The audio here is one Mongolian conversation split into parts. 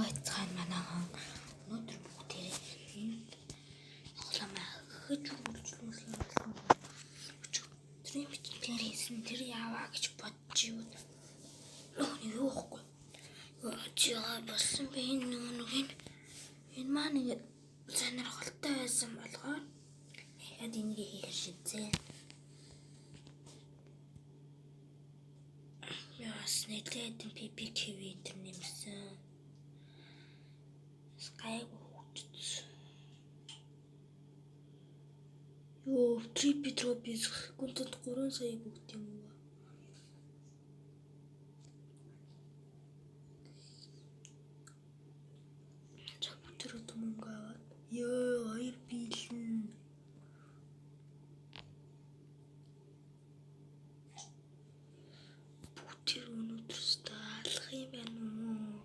байцгаана манайхан өнөөдөр бүгдээ тоглоомоо гэж үргэлжлүүлсэн. Өчигдөр бичлэр хийсэн тэр яваа гэж бодож юу. Юу ихгүй. Яа болсон бэ энэ маань ингэ сонирхолтой байсан болохоор яагаад энийг хийх шийдсэн. Яас нэлээд PPK видео нэмсэн. Скайг хөгжсөн. Юу трипи тропис гүнтэд 3 сая бүгд юм уу? Чаптер мөнгө аваад. Ёо 2 билэн. Тэр өнөөдөр алах юм байна уу?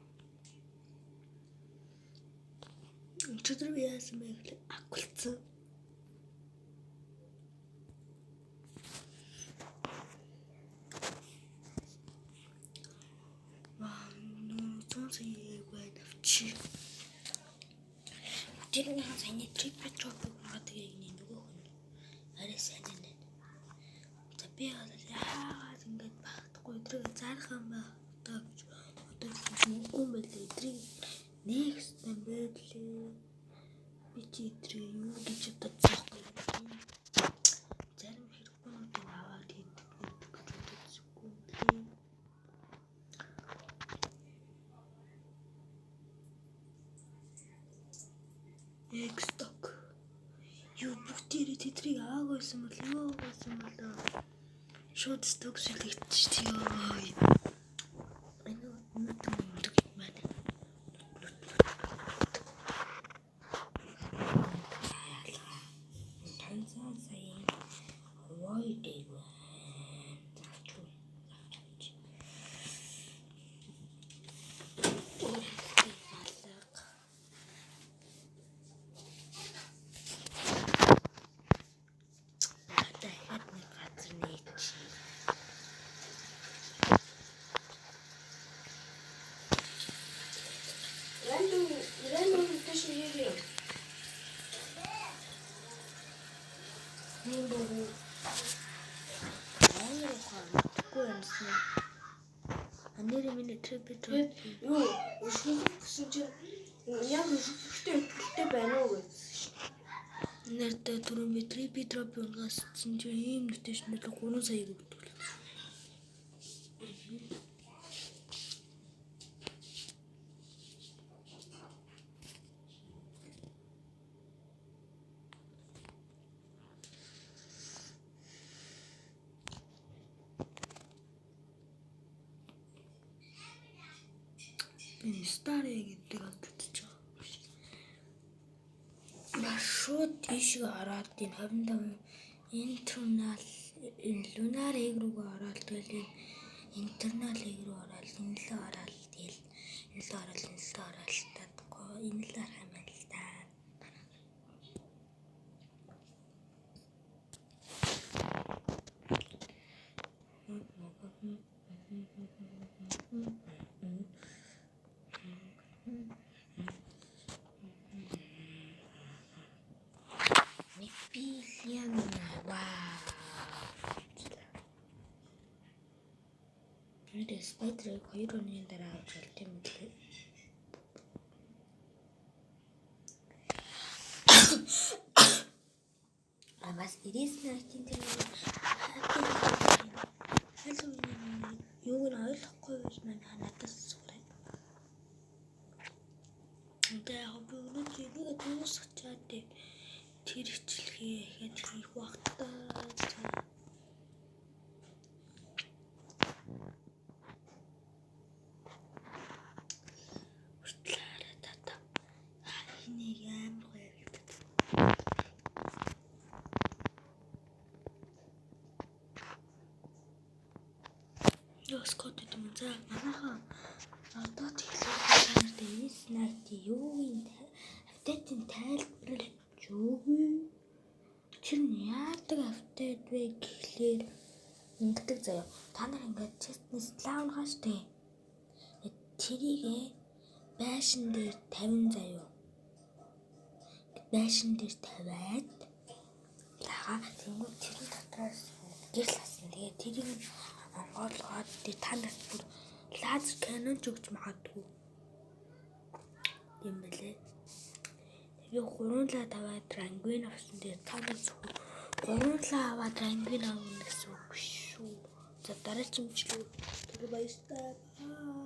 Өчигдөр би яасан бэ гэвэл акулцсан. Тэр нэг саяны трипи тропик магадгүй нэг нөгөө хүн арай сайн нэ. За би яагаад ингэж багтахгүй өдрөө зарах юм ба одоо үгүй байлээ эдрийг next time байлээ би чи эдрийг юу гэж бодсоохгүй зарим хэрэггүй аваад хийдэг гэж бодсоогүй X-Stock юу бүгдээрээ тэдрийг аагүйсэн бол юу байсан болоо шууд сток шилэгдчихсэн ёо. Анери миний трипи юу шүлэг гэсэн чинь яг шүлэгтэй байна уу гэсэн. Нэртэй түрүүн би трипи тропи унгассан чинь ийм нөтөшнөл 3 сая өгдөг. Старый гэдэг алдчихсан. Шууд тийшээ хараад энэ 25 lunar egg руу ороод тэгэл internal egg руу ороод энэ л ороод тэгэл энэ л ороод тадахгүй энэ л арах юм байна л да. Ini spider koyo ron дараа авч алт юм лээ. Бас ирээсэн айтин тэр юуг нь ойлгохгүй байж маань надаас сураа. Тэ хобби өнөдөө дуусчихад тэр хичлэгээ ихэд хийх багтаа. Скот гэдэг юм за манайхан одоо тэгэхээр энэ снайти юу юм апдейтын тайлбарлаж өгье. Тэр нь яадаг апдейт вэ гэхлээр ингэдэг заяа. Та нар ингээд честнес лаун хааштай. Тэрийг байшин дээр 50 заяа. Байшин дээр тавиад лага тэнгуү тэр дотроос гэрэл асан. Тэгээд тэрийг онгоолгоод тэр та нарт бүр лазер канон ч өгч магадгүй. Юм бэлээ. Тэгээ 3 таваад рангвин авсан. Тэгээд та нар зөвхөн 3 аваад рангвин авах гэсэн үг шүү. За дараач юмчлээ. Тэр баяртай.